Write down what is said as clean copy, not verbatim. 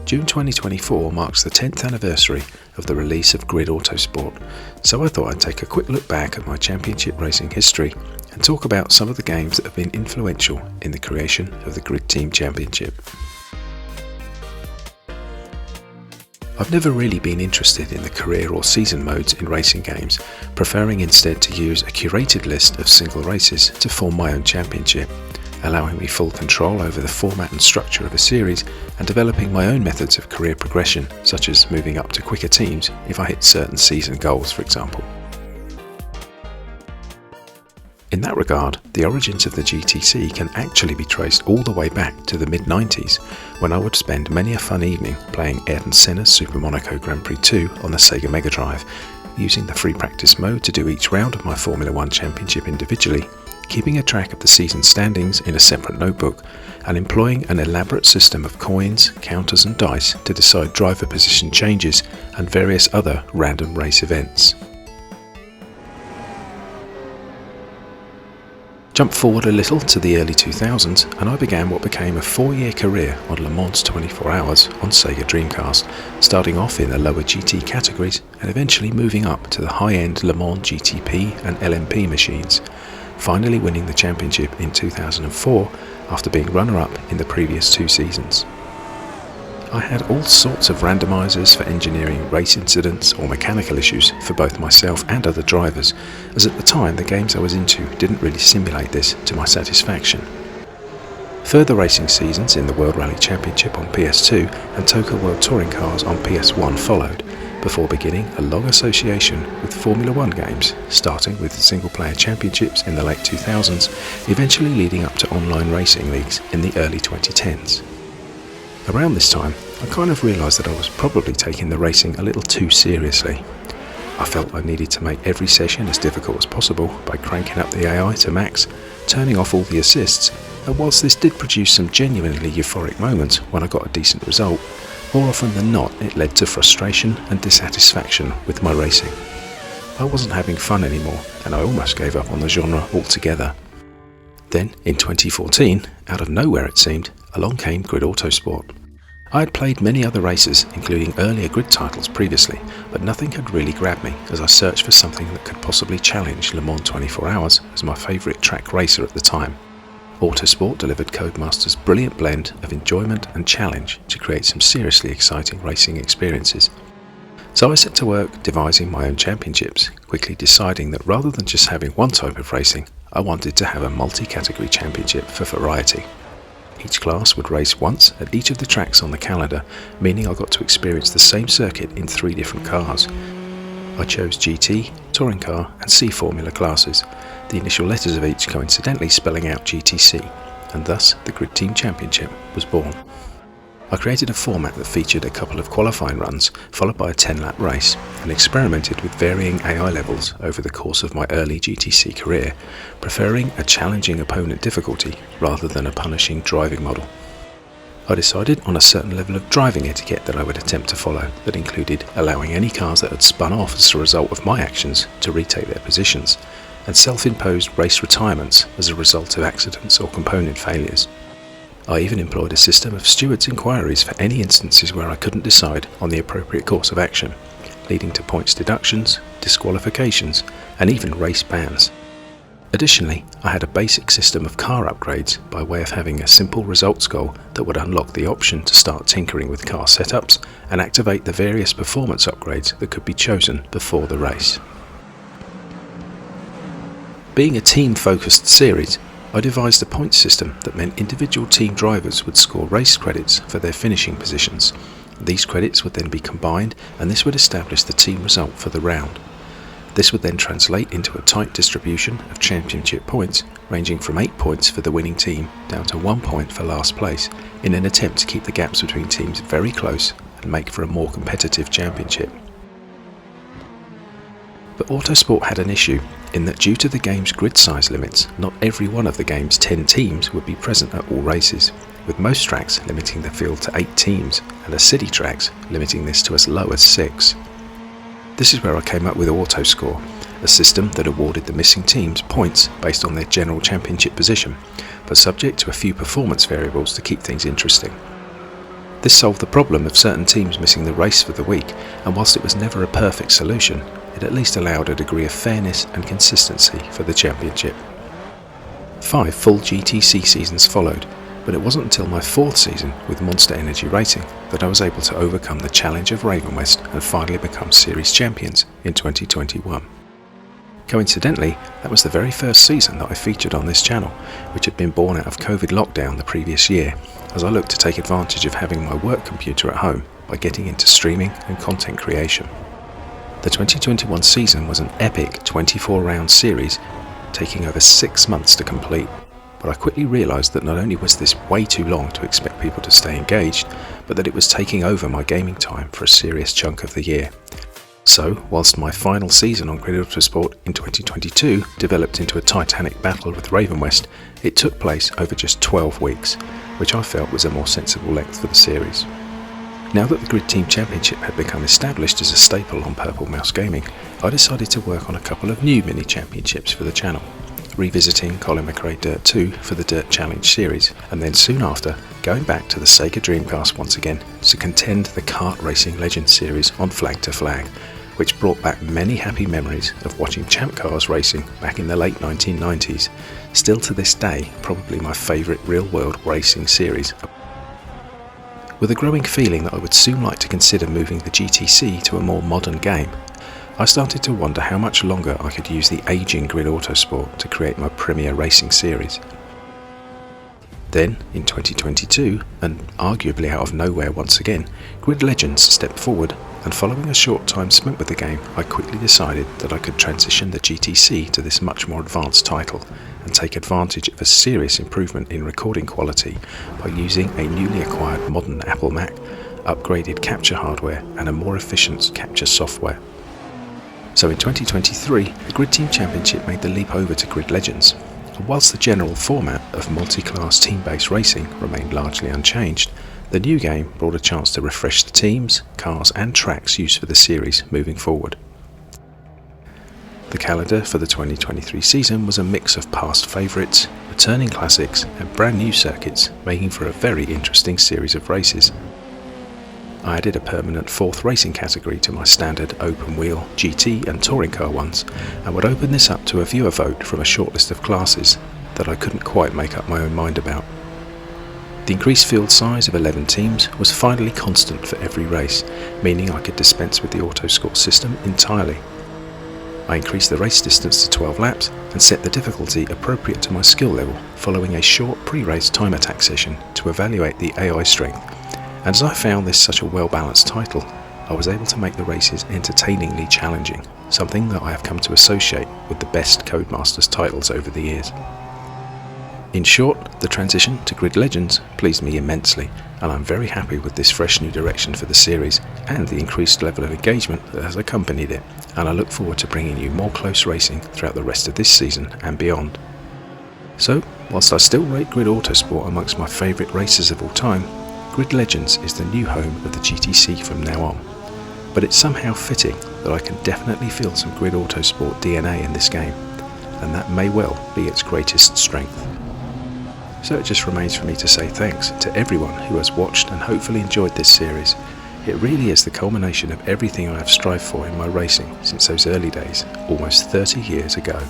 June 2024 marks the 10th anniversary of the release of Grid Autosport, so I thought I'd take a quick look back at my championship racing history and talk about some of the games that have been influential in the creation of the Grid Team Championship. I've never really been interested in the career or season modes in racing games, preferring instead to use a curated list of single races to form my own championship, allowing me full control over the format and structure of a series and developing my own methods of career progression, such as moving up to quicker teams if I hit certain season goals, for example. In that regard, the origins of the GTC can actually be traced all the way back to the mid-90s, when I would spend many a fun evening playing Ayrton Senna's Super Monaco Grand Prix 2 on the Sega Megadrive, using the free practice mode to do each round of my Formula 1 championship individually, keeping a track of the season standings in a separate notebook, and employing an elaborate system of coins, counters and dice to decide driver position changes and various other random race events. Jump forward a little to the early 2000s and I began what became a 4-year career on Le Mans 24 Hours on Sega Dreamcast, starting off in the lower GT categories and eventually moving up to the high-end Le Mans GTP and LMP machines, finally winning the championship in 2004 after being runner-up in the previous 2 seasons. I had all sorts of randomizers for engineering race incidents or mechanical issues for both myself and other drivers, as at the time the games I was into didn't really simulate this to my satisfaction. Further racing seasons in the World Rally Championship on PS2 and TOCA World Touring Cars on PS1 followed, before beginning a long association with Formula 1 games, starting with single-player championships in the late 2000s, eventually leading up to online racing leagues in the early 2010s. Around this time, I kind of realised that I was probably taking the racing a little too seriously. I felt I needed to make every session as difficult as possible by cranking up the AI to max, turning off all the assists, and whilst this did produce some genuinely euphoric moments when I got a decent result, more often than not it led to frustration and dissatisfaction with my racing. I wasn't having fun anymore, and I almost gave up on the genre altogether. Then, in 2014, out of nowhere it seemed, along came Grid Autosport. I had played many other races, including earlier Grid titles previously, but nothing had really grabbed me as I searched for something that could possibly challenge Le Mans 24 Hours as my favourite track racer at the time. Autosport delivered Codemasters' brilliant blend of enjoyment and challenge to create some seriously exciting racing experiences. So I set to work devising my own championships, quickly deciding that rather than just having one type of racing, I wanted to have a multi-category championship for variety. Each class would race once at each of the tracks on the calendar, meaning I got to experience the same circuit in 3 different cars. I chose GT, Touring Car and C Formula classes, the initial letters of each coincidentally spelling out GTC, and thus the Grid Team Championship was born. I created a format that featured a couple of qualifying runs followed by a 10-lap race, and experimented with varying AI levels over the course of my early GTC career, preferring a challenging opponent difficulty rather than a punishing driving model. I decided on a certain level of driving etiquette that I would attempt to follow that included allowing any cars that had spun off as a result of my actions to retake their positions, and self-imposed race retirements as a result of accidents or component failures. I even employed a system of stewards' inquiries for any instances where I couldn't decide on the appropriate course of action, leading to points deductions, disqualifications, and even race bans. Additionally, I had a basic system of car upgrades by way of having a simple results goal that would unlock the option to start tinkering with car setups and activate the various performance upgrades that could be chosen before the race. Being a team-focused series, I devised a point system that meant individual team drivers would score race credits for their finishing positions. These credits would then be combined, and this would establish the team result for the round. This would then translate into a tight distribution of championship points, ranging from 8 points for the winning team down to 1 point for last place, in an attempt to keep the gaps between teams very close and make for a more competitive championship. But Autosport had an issue in that due to the game's grid size limits, not every one of the game's 10 teams would be present at all races, with most tracks limiting the field to 8 teams and the city tracks limiting this to as low as 6. This is where I came up with Autoscore, a system that awarded the missing teams points based on their general championship position, but subject to a few performance variables to keep things interesting. This solved the problem of certain teams missing the race for the week, and whilst it was never a perfect solution, it at least allowed a degree of fairness and consistency for the championship. 5 full GTC seasons followed, but it wasn't until my 4th season with Monster Energy Racing that I was able to overcome the challenge of Ravenwest and finally become series champions in 2021. Coincidentally, that was the very first season that I featured on this channel, which had been born out of COVID lockdown the previous year, as I looked to take advantage of having my work computer at home by getting into streaming and content creation. The 2021 season was an epic 24-round series, taking over 6 months to complete, but I quickly realised that not only was this way too long to expect people to stay engaged, but that it was taking over my gaming time for a serious chunk of the year. So, whilst my final season on Grid Autosport in 2022 developed into a titanic battle with Ravenwest, it took place over just 12 weeks, which I felt was a more sensible length for the series. Now that the Grid Team Championship had become established as a staple on Purple Mouse Gaming, I decided to work on a couple of new mini-championships for the channel, revisiting Colin McRae Dirt 2 for the Dirt Challenge series, and then soon after, going back to the Sega Dreamcast once again to contend the Kart Racing Legends series on Flag to Flag, which brought back many happy memories of watching Champ Cars racing back in the late 1990s, still to this day probably my favourite real-world racing series. With a growing feeling that I would soon like to consider moving the GTC to a more modern game, I started to wonder how much longer I could use the ageing Grid Autosport to create my premier racing series. Then, in 2022, and arguably out of nowhere once again, Grid Legends stepped forward, and following a short time spent with the game, I quickly decided that I could transition the GTC to this much more advanced title and take advantage of a serious improvement in recording quality by using a newly acquired modern Apple Mac, upgraded capture hardware and a more efficient capture software. So in 2023, the Grid Team Championship made the leap over to Grid Legends. And whilst the general format of multi-class team-based racing remained largely unchanged, the new game brought a chance to refresh the teams, cars and tracks used for the series moving forward. The calendar for the 2023 season was a mix of past favourites, returning classics and brand new circuits, making for a very interesting series of races. I added a permanent 4th racing category to my standard open wheel, GT and touring car ones, and would open this up to a viewer vote from a shortlist of classes that I couldn't quite make up my own mind about. The increased field size of 11 teams was finally constant for every race, meaning I could dispense with the auto-score system entirely. I increased the race distance to 12 laps and set the difficulty appropriate to my skill level following a short pre-race time attack session to evaluate the AI strength, and as I found this such a well-balanced title, I was able to make the races entertainingly challenging, something that I have come to associate with the best Codemasters titles over the years. In short, the transition to Grid Legends pleased me immensely, and I'm very happy with this fresh new direction for the series and the increased level of engagement that has accompanied it, and I look forward to bringing you more close racing throughout the rest of this season and beyond. So, whilst I still rate Grid Autosport amongst my favourite races of all time, Grid Legends is the new home of the GTC from now on, but it's somehow fitting that I can definitely feel some Grid Autosport DNA in this game, and that may well be its greatest strength. So it just remains for me to say thanks to everyone who has watched and hopefully enjoyed this series. It really is the culmination of everything I have strived for in my racing since those early days, almost 30 years ago.